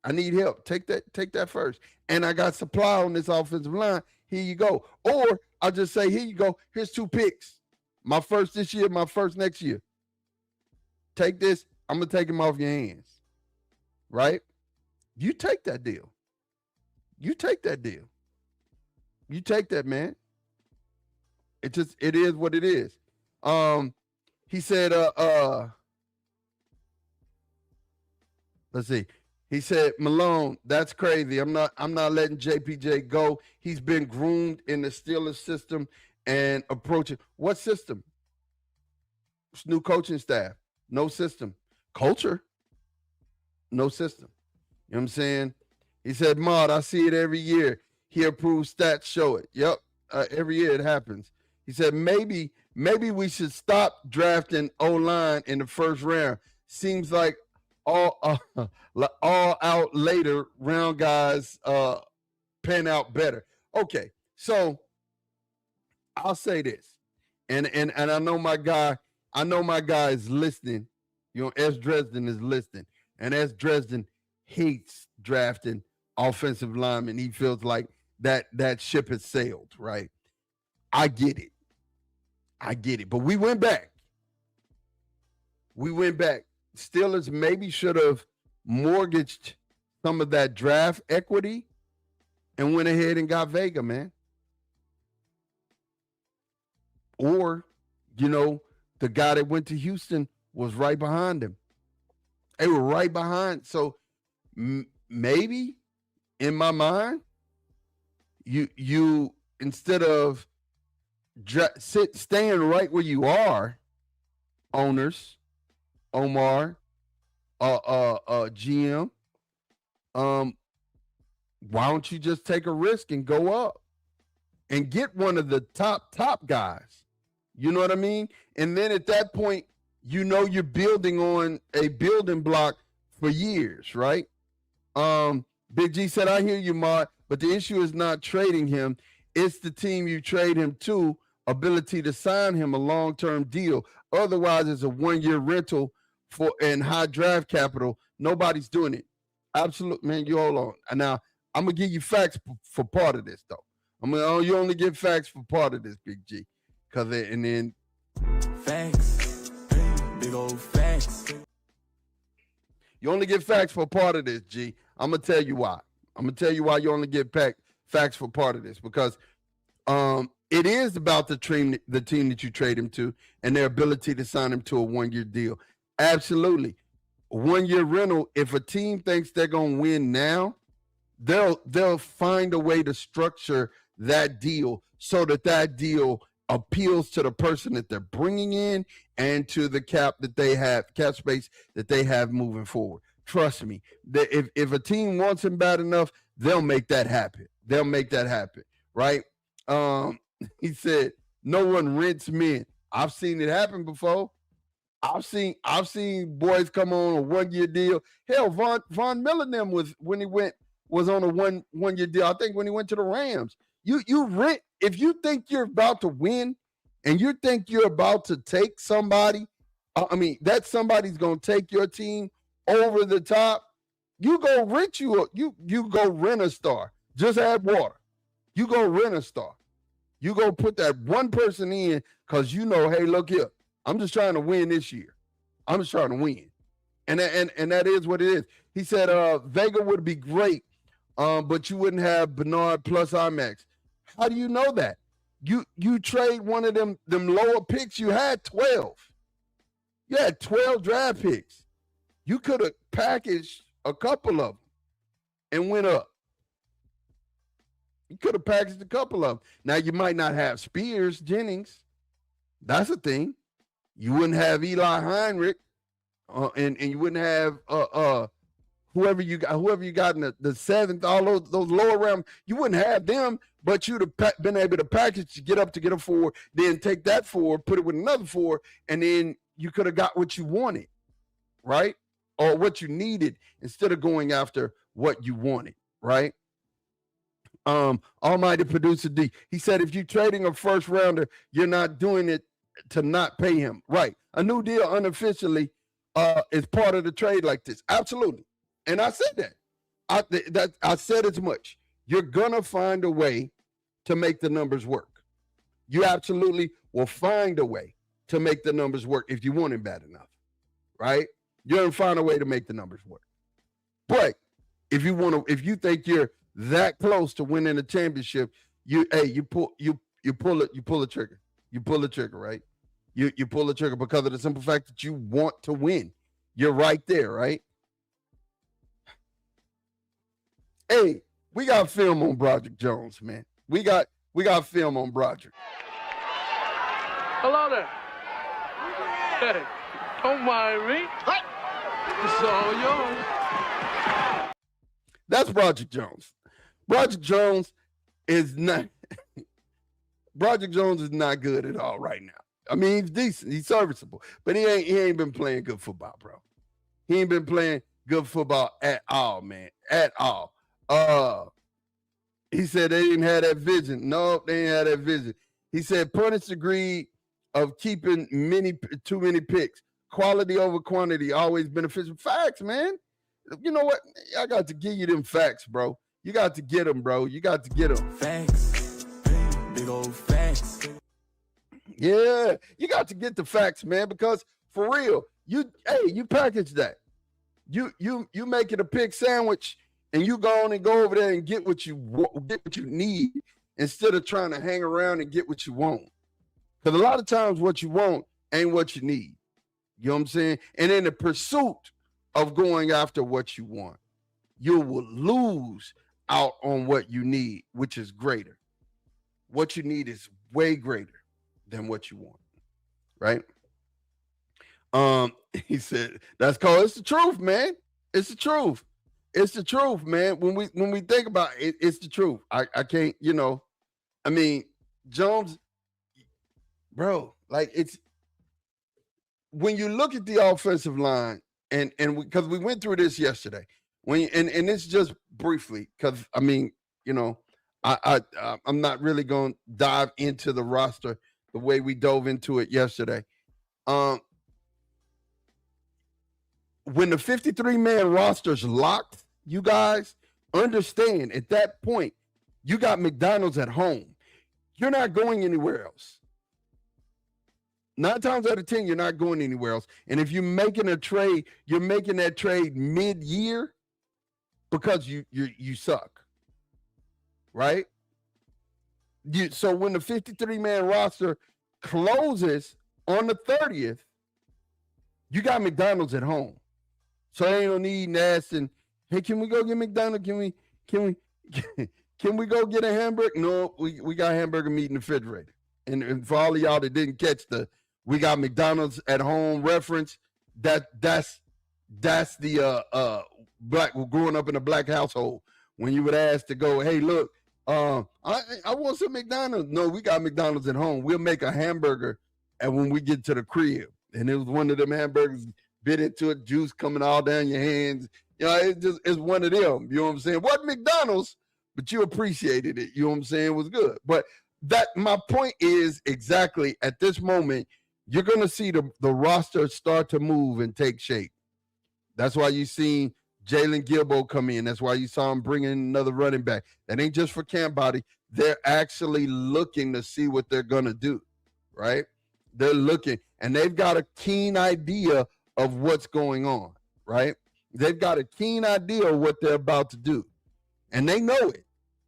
I need help. Take that first. And I got supply on this offensive line. Here you go. Or I'll just say, here you go. Here's 2 picks. My first this year, my first next year. Take this. I'm going to take him off your hands. Right? You take that deal. You take that, man. It is what it is. He said, let's see. He said, Malone, that's crazy. I'm not letting JPJ go. He's been groomed in the Steelers system and approaching. What system? It's new coaching staff. No system. Culture. No system. You know what I'm saying? He said, Maud, I see it every year. He approves stats, show it. Yep. Every year it happens. He said, maybe we should stop drafting O-line in the first round. Seems like all out later round guys pan out better. Okay, so I'll say this, and I know my guy is listening. S. Dresden is listening, and S. Dresden hates drafting offensive linemen. He feels like that ship has sailed. Right? I get it, but we went back. Steelers maybe should have mortgaged some of that draft equity and went ahead and got Vega, man. Or, the guy that went to Houston was right behind him. They were right behind. So maybe, in my mind, you instead of staying right where you are, owners, Omar, GM, why don't you just take a risk and go up and get one of the top guys? You know what I mean? And then at that point, you're building on a building block for years, right? Big G said, I hear you, Mark, but the issue is not trading him. it's the team you trade him to ability to sign him a long-term deal. Otherwise, it's a one-year rental for and high draft capital. Nobody's doing it. Absolute, man. You hold on. And now I'm gonna give you facts for part of this, though. You only get facts for part of this, Big G, and then Facts. Big old facts. you only get facts for part of this, G. I'm gonna tell you why. I'm gonna tell you why you only get facts for part of this, because it is about the team that you trade him to and their ability to sign him to a one-year deal. Absolutely. One-year rental, if a team thinks they're gonna win now, they'll find a way to structure that deal so that deal appeals to the person that they're bringing in and to the cap space that they have moving forward. Trust me, if a team wants him bad enough, they'll make that happen. Right? He said, no one rents men. I've seen it happen before. I've seen boys come on a one-year deal. Hell, Von Miller and them was on a one-year deal. I think when he went to the Rams. You rent if you think you're about to win and you think you're about to take somebody, that somebody's gonna take your team over the top. You go rent you go rent a star. Just add water. You go rent a star. You go put that one person in because hey, look here. I'm just trying to win this year. I'm just trying to win. And that is what it is. He said Vega would be great, but you wouldn't have Bernard plus IMAX. How do you know that? You trade one of them lower picks. You had 12. You had 12 draft picks. You could have packaged a couple of them and went up. You could have packaged a couple of them. Now, you might not have Spears, Jennings. That's a thing. You wouldn't have Eli Heinrich, and you wouldn't have whoever you got in the seventh, all those lower round. You wouldn't have them, but you'd have been able to package to get a 4, then take that 4, put it with another 4, and then you could have got what you wanted, right? Or what you needed instead of going after what you wanted, right? Almighty Producer D, he said, if you're trading a first rounder, you're not doing it to not pay him. Right. A new deal unofficially is part of the trade like this. Absolutely. And I said that. I said as much. You're going to find a way to make the numbers work. You absolutely will find a way to make the numbers work if you want him bad enough. Right? You're going to find a way to make the numbers work. But if you think you're that close to winning a championship, you pull the trigger. You pull the trigger, right? You pull the trigger because of the simple fact that you want to win. You're right there, right? Hey, we got film on Broderick Jones, man. We got film on Broderick. Hello there. Hey, don't mind me. It's all yours. That's Broderick Jones. Broderick Jones is not good at all right now. I mean, he's decent, he's serviceable, but he ain't been playing good football, bro. He ain't been playing good football at all, man. At all. He said they didn't have that vision. No, they didn't have that vision. He said punish the greed of keeping too many picks. Quality over quantity always beneficial. Facts, man. You know what? I got to give you them facts, bro. You got to get them, bro. You got to get them. Facts. Big old facts. Yeah, you got to get the facts, man, because for real, you package that. You make it a pig sandwich and you go on and go over there and get what you need instead of trying to hang around and get what you want. Because a lot of times what you want ain't what you need. You know what I'm saying? And in the pursuit of going after what you want, you will lose out on what you need, which is greater. What you need is way greater than what you want, right? He said, it's the truth, man. It's the truth. It's the truth, man. When we think about it, it's the truth. I can't, Jones, bro, like it's when you look at the offensive line, and because we went through this yesterday, and it's just briefly, because I'm not really going to dive into the roster the way we dove into it yesterday. When the 53-man roster's locked, you guys understand at that point, you got McDonald's at home. You're not going anywhere else. 9 times out of 10, you're not going anywhere else. And if you're making a trade, you're making that trade mid-year because you suck, right? So when the 53-man roster closes on the 30th, you got McDonald's at home. So there ain't no need asking, hey, can we go get McDonald's? Can we go get a hamburger? No, we got hamburger meat in the refrigerator. And for all of y'all that didn't catch the we got McDonald's at home reference, that's the black growing up in a black household. When you would ask to go, hey, look, I want some McDonald's. No, we got McDonald's at home. We'll make a hamburger and when we get to the crib. And it was one of them hamburgers, bit into it, juice coming all down your hands. You know, it's one of them. You know what I'm saying? Wasn't McDonald's, but you appreciated it. You know what I'm saying? It was good. But my point is exactly at this moment, you're going to see the roster start to move and take shape. That's why you seen Jalen Gilbo come in. That's why you saw him bring in another running back. That ain't just for camp body. They're actually looking to see what they're going to do, right? They're looking, and they've got a keen idea of what's going on, right? They've got a keen idea of what they're about to do, and they know it.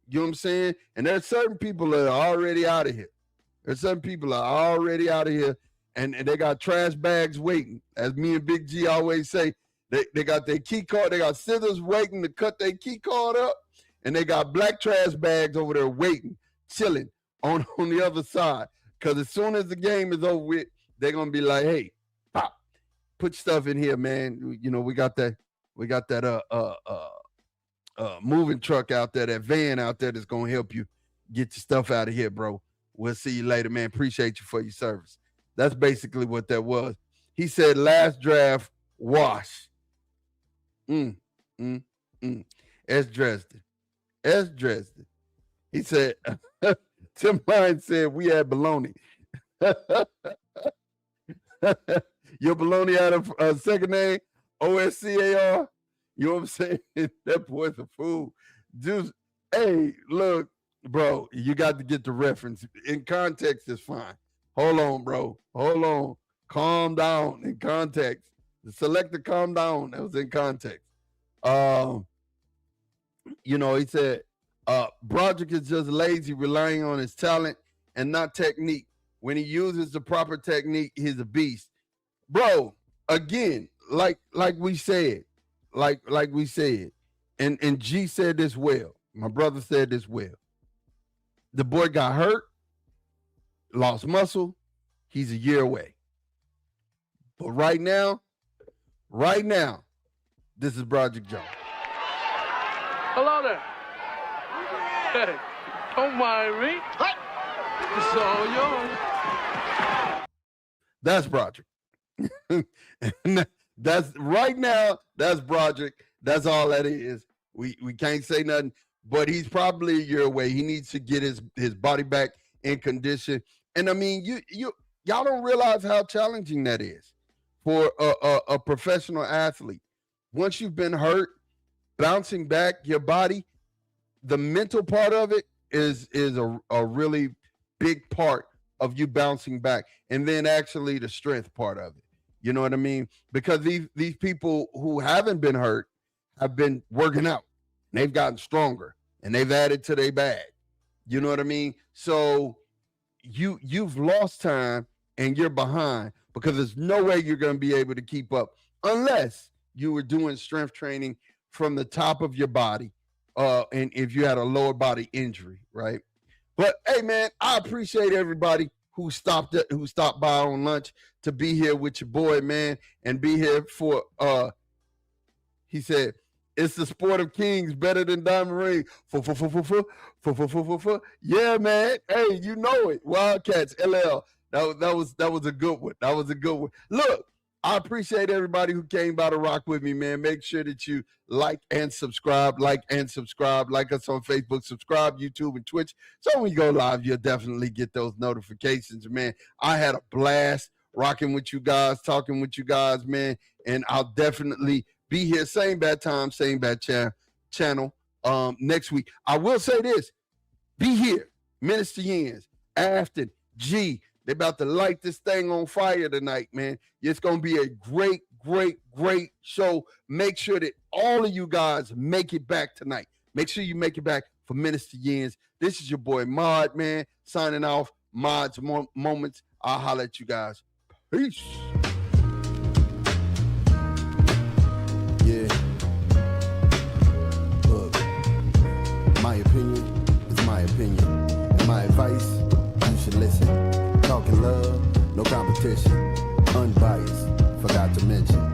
You know what I'm saying? And there's certain people that are already out of here. There's some people that are already out of here, and they got trash bags waiting. As me and Big G always say, they got their key card. They got scissors waiting to cut their key card up, and they got black trash bags over there waiting, chilling on the other side. Because as soon as the game is over with, they're going to be like, hey, pop, put stuff in here, man. You know, we got that moving truck out there, that van out there that's going to help you get your stuff out of here, bro. We'll see you later, man. Appreciate you for your service. That's basically what that was. He said last draft, wash. S. Dresden. He said, Tim Ryan said we had baloney. Your baloney out of second name, OSCAR. You know what I'm saying? That boy's a fool. Just, hey, look, bro, you got to get the reference. In context is fine. Hold on, bro. Hold on. Calm down in context. Select the calm down. That was in context. You know, he said, Broderick is just lazy, relying on his talent and not technique. When he uses the proper technique, he's a beast. Bro, again, like we said, and G said this well. My brother said this well. The boy got hurt, lost muscle. He's a year away. But right now, this is Broderick Jones. Hello there. Hey, don't mind me. It's all yours. That's Broderick. That's right now. That's Broderick. That's all that is. We can't say nothing. But he's probably a year away. He needs to get his body back in condition. And I mean, y'all don't realize how challenging that is for a professional athlete. Once you've been hurt, bouncing back your body, the mental part of it is a really big part of you bouncing back, and then actually the strength part of it. You know what I mean? Because these people who haven't been hurt have been working out. They've gotten stronger, and they've added to their bag. You know what I mean? So you've lost time, and you're behind because there's no way you're going to be able to keep up unless you were doing strength training from the top of your body, and if you had a lower body injury, right? But hey, man, I appreciate everybody who stopped by on lunch to be here with your boy, man, and be here for. He said, "It's the sport of kings, better than diamond ring." Yeah, man. Hey, you know it. Wildcats, LL. That was a good one. That was a good one. Look, I appreciate everybody who came by to rock with me, man. Make sure that you like and subscribe. Like us on Facebook, subscribe, YouTube, and Twitch. So when you go live, you'll definitely get those notifications, man. I had a blast rocking with you guys, talking with you guys, man. And I'll definitely be here, same bad time, same bad channel next week. I will say this. Be here, Minister Yens, Afton, G. They're about to light this thing on fire tonight, man. It's going to be a great, great, great show. Make sure that all of you guys make it back tonight. Make sure you make it back for Minister Yens. This is your boy Mod, man, signing off. Mod's Moments. I'll holler at you guys. Peace. Yeah. Look, my opinion is my opinion. And my advice, you should listen. Talking love, no competition. Unbiased, forgot to mention.